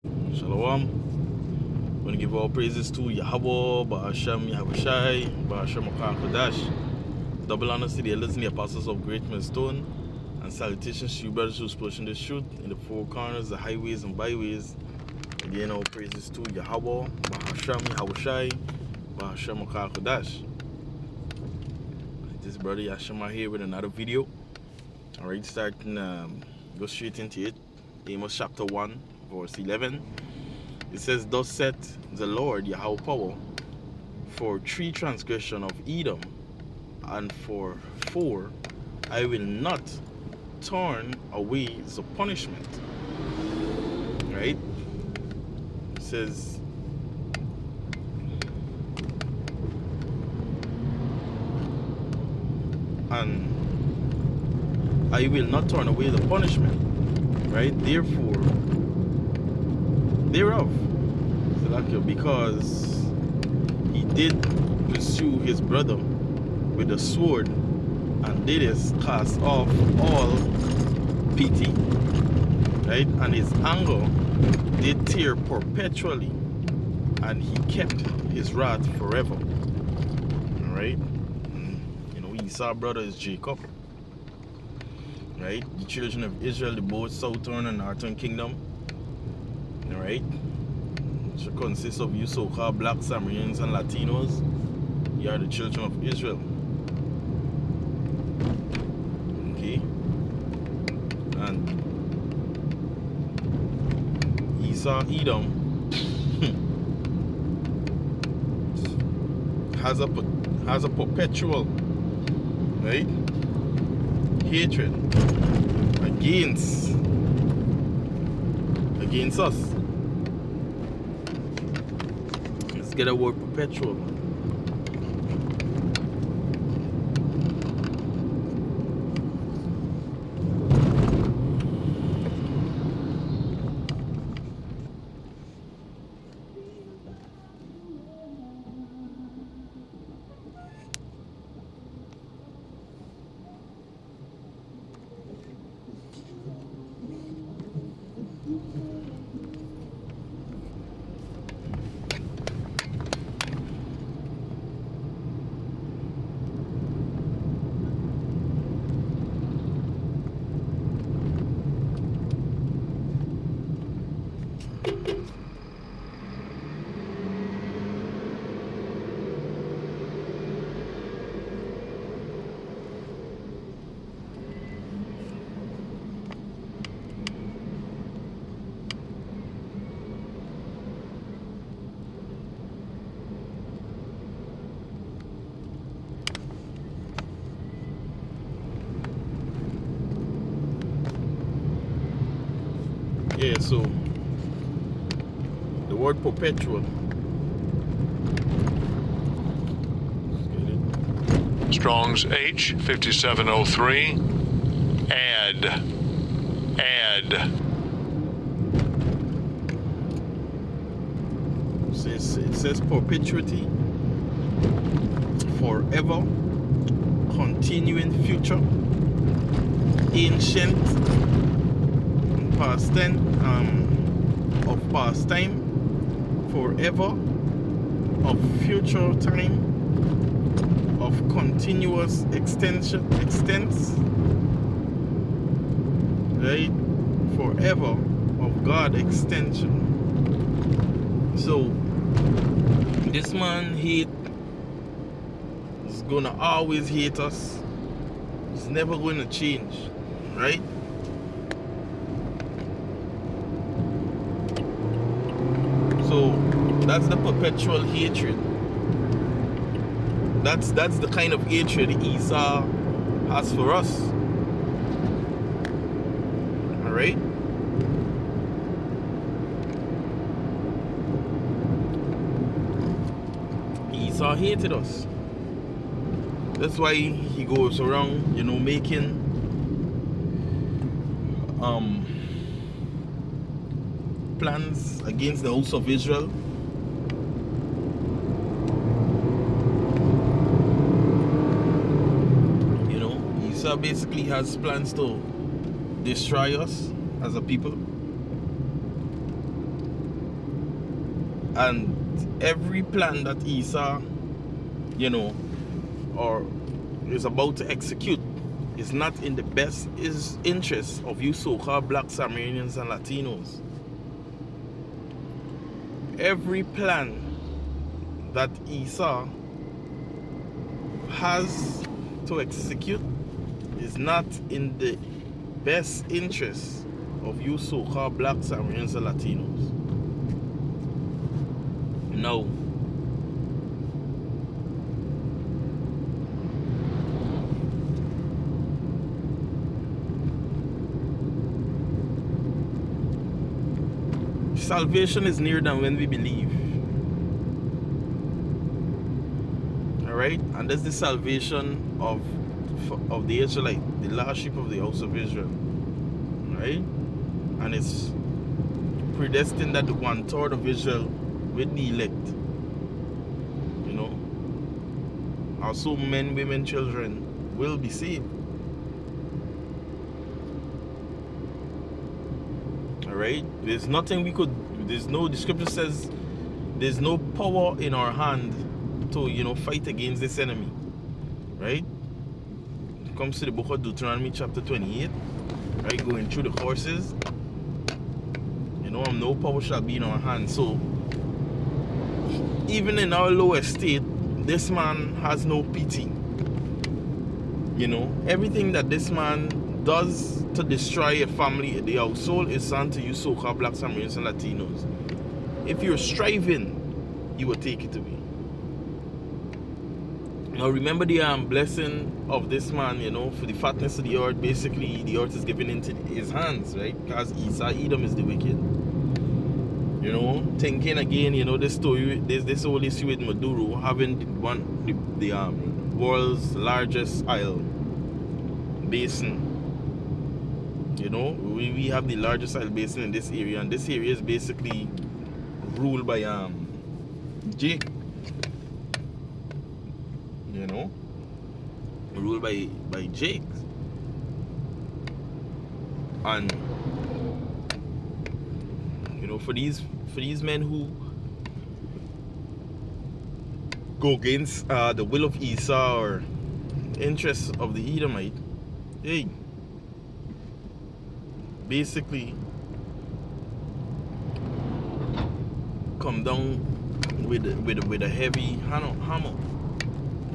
Shalom. I want to give all praises to Yahweh, Ba'ashem Yahushai, Ba'ashem Kodash. Double honors to the elders and the apostles of Great Millstone, and salutations to you brothers who's pushing the truth in the four corners, the highways and byways. Again, all praises to Yahweh, Ba'ashem Yahushai, Ba'ashem Kodash. This brother Yasharahla here with another video. Alright, starting, go straight into it. Amos chapter 1, verse 11. It says, "Thus saith the Lord Yahweh power, for 3 transgression of Edom, and for 4 I will not turn away the punishment." Right? It says, and I will not turn away the punishment. Right? Therefore, thereof, because he did pursue his brother with a sword, and did cast off all pity, right? And his anger did tear perpetually, and he kept his wrath forever. All right? You know, Esau brother is Jacob, right? The children of Israel, the both southern and northern kingdom, all right? Which consists of you so-called black Samaritans and Latinos. You are the children of Israel. Okay? And Esau, Edom, has a perpetual, right, hatred against us. Let's get a word perpetual. Yeah, so the word perpetual. Strong's H 5703. Add. It says perpetuity, forever, continuing future, ancient, past tense, of past time, forever, of future time, of continuous extents, right? Forever, of God extension. So this man is gonna always hate us. He's never gonna change, right? So that's the perpetual hatred. That's the kind of hatred Esau has for us. Alright? Esau hated us. That's why he goes around, you know, making plans against the house of Israel. You know, Esau basically has plans to destroy us as a people. And every plan that Esau, you know, or is about to execute is not in the best interest of you so-called black Samarians and Latinos. Every plan that Esau has to execute is not in the best interest of you so-called black Samarians and Latinos. No. Salvation is nearer than when we believe. Alright? And that's the salvation of the Israelite, the last sheep of the house of Israel. Right? And it's predestined that the 1/3 of Israel will be elect. You know? Also men, women, children will be saved. Alright? There's nothing we could, the scripture says there's no power in our hand to, you know, fight against this enemy. Right? It comes to the book of Deuteronomy chapter 28. Right? Going through the horses. You know, no power shall be in our hands. So even in our lowest state, this man has no pity. You know, everything that this man does to destroy a family, the household, is unto you so-called black Samarians and Latinos. If you're striving, you will take it away. Now remember the blessing of this man, you know, for the fatness of the earth. Basically, the earth is given into his hands, right? Because Esau, Edom is the wicked. You know, thinking again, you know, this story, this whole issue with Maduro having the world's largest oil basin. You know, we have the largest oil basin in this area, and this area is basically ruled by Jake. You know, ruled by Jake. And you know, for these men who go against the will of Esau or interests of the Edomite, hey, basically come down with a heavy hammer,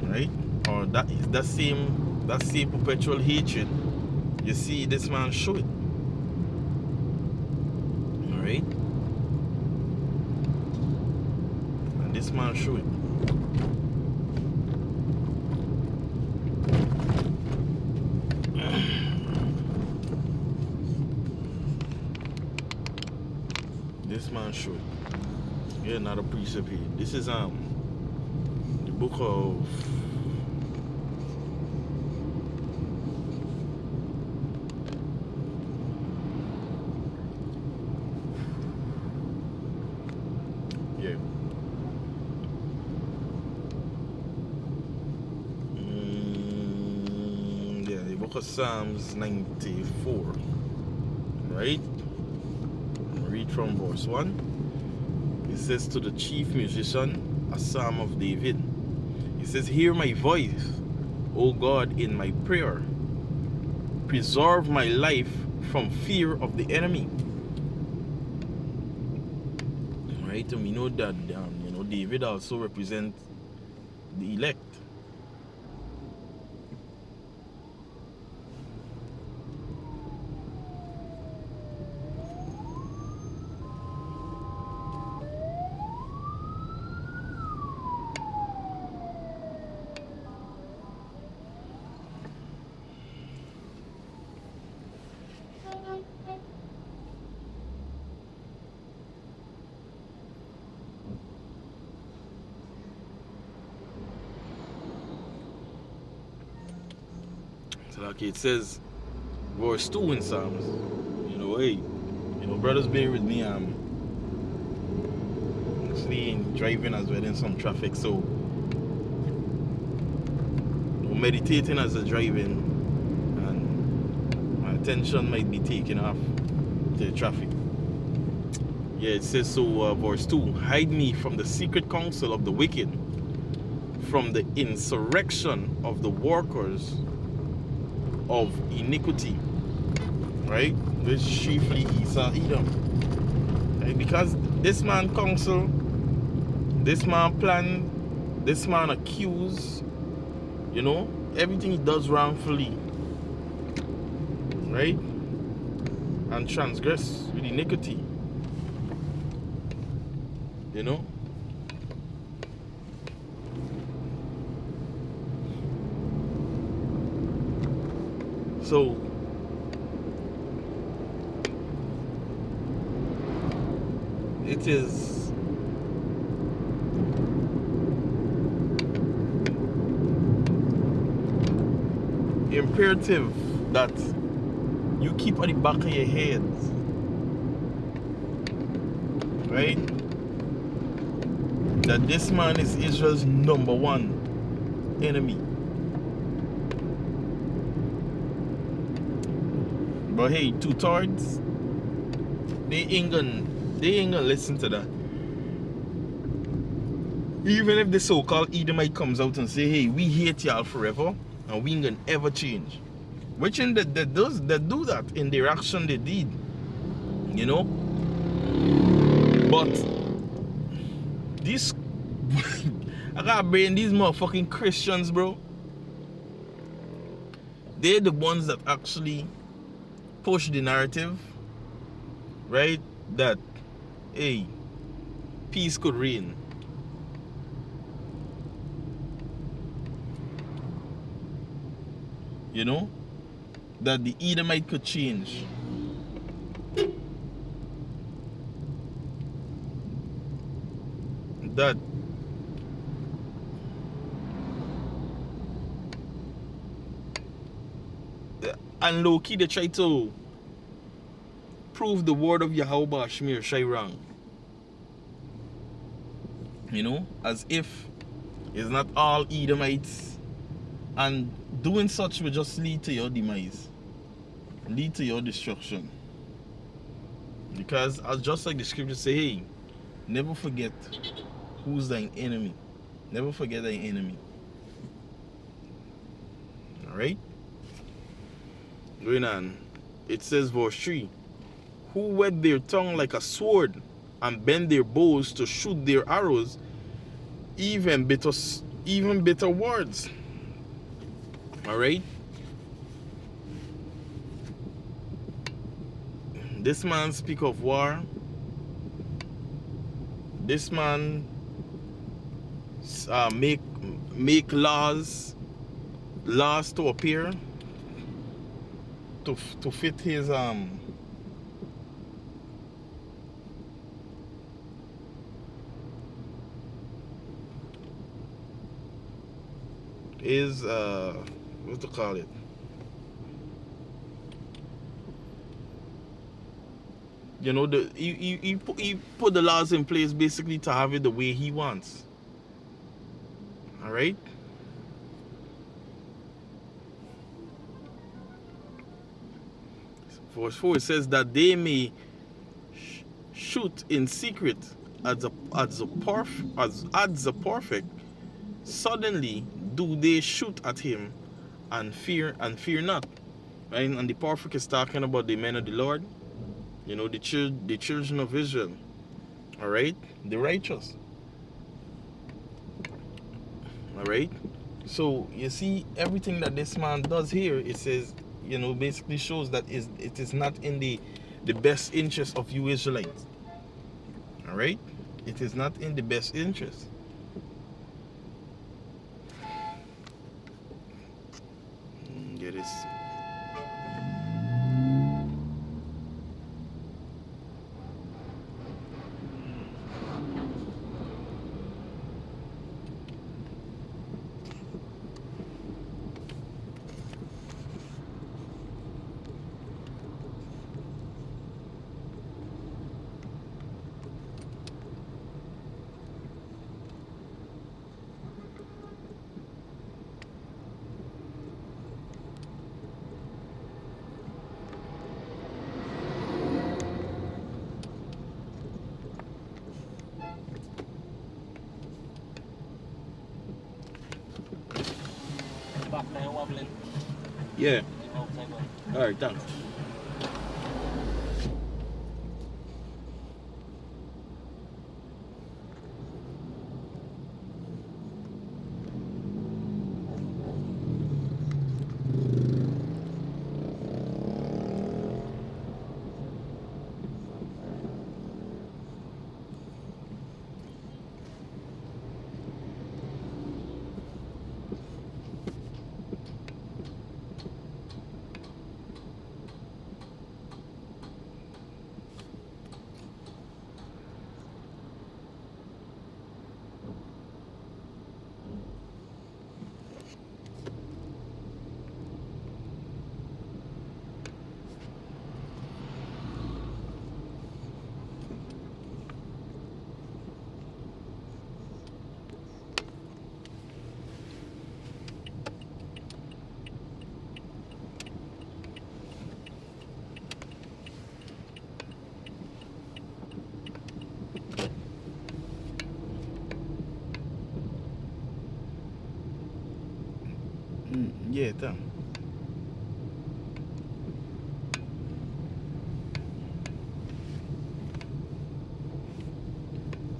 right? Or that same perpetual hatred. You see this man show it. Alright? And this man show it. This man show it. Yeah, another precept here. This is the book of the book of Psalms 94, right? Read from verse 1. It says, to the chief musician, a psalm of David. It says, hear my voice, O God, in my prayer. Preserve my life from fear of the enemy. Right? And we know that you know, David also represents the elect. Like it says, verse 2 in Psalms, you know, hey, you know, brothers bear with me, I'm actually driving as well in some traffic, so meditating as I'm driving, and my attention might be taken off to the traffic. Yeah, it says so, verse 2, hide me from the secret counsel of the wicked, from the insurrection of the workers of iniquity. Right? Which chiefly Esau, Edom. Right? Because this man counsel, this man plan, this man accuse, you know, everything he does wrongfully. Right? And transgress with iniquity. You know? So it is imperative that you keep at the back of your head, right, that this man is Israel's #1 enemy. But hey, two-thirds, they ain't gonna listen to that. Even if the so-called Edomite comes out and say, hey, we hate y'all forever and we ain't gonna ever change. Which in that do that in their action they did. You know? But these I gotta bring these motherfucking Christians, bro. They're the ones that actually push the narrative, right? That, hey, peace could reign. You know? That the Edomite could change. That and low-key they try to prove the word of Yahweh Shemir Shai wrong. You know, as if it's not all Edomites, and doing such will just lead to your demise, lead to your destruction. Because as just like the scripture say, hey, never forget who's thine enemy. Never forget thine enemy. Alright? Going on. It says verse 3. Who whet their tongue like a sword and bend their bows to shoot their arrows, even bitter words. Alright? This man speak of war. This man make laws to appear to fit his what to call it, you know, he put the laws in place basically to have it the way he wants. All right. Verse 4, it says that they may shoot in secret as the perfect. Suddenly do they shoot at him and fear not. Right? And the perfect is talking about the men of the Lord. You know, the children of Israel. All right, the righteous. All right. So you see, everything that this man does here, it says, you know, basically shows that it is not in the best interest of you Israelites. All right, it is not in the best interest. Get this. after you're wobbling. Yeah. The outside one. Alright, thanks. Yeah, thanks.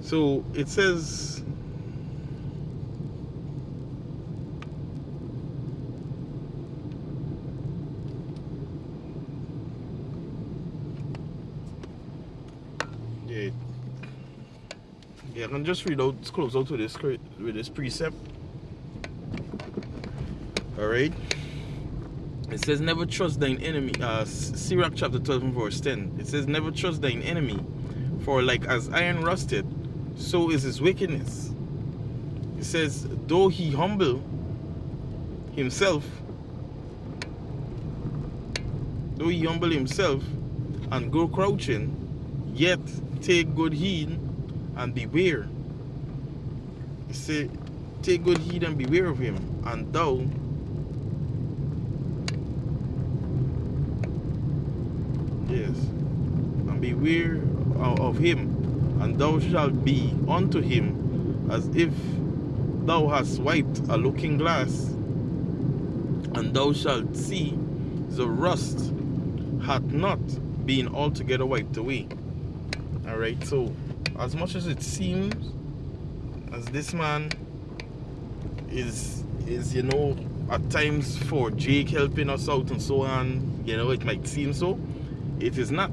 So it says yeah, I can just read out, close out with this precept. Alright. It says never trust thine enemy. Sirach chapter 12 and verse 10. It says never trust thine enemy, for like as iron rusted, so is his wickedness. It says, though he humble himself and go crouching, yet take good heed and beware. It says, take good heed and beware of him, and thou and beware of him, and thou shalt be unto him as if thou hast wiped a looking glass, and thou shalt see the rust hath not been altogether wiped away. Alright, so as much as it seems as this man is you know, at times for Jake helping us out and so on, you know, it might seem so, it is not.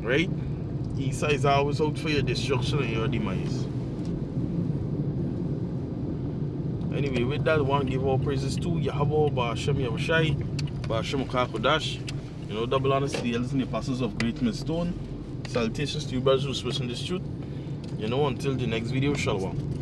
Right? Esau is always out for your destruction and your demise. Anyway, with that, I want to give all praises to Yahweh, Ba'ashem Yahushai, Ba'ashem Kakodash. You know, double honors to the elders and the apostles of Great Millstone. Salutations to you brothers who are expressing this truth. You know, until the next video, Shalom.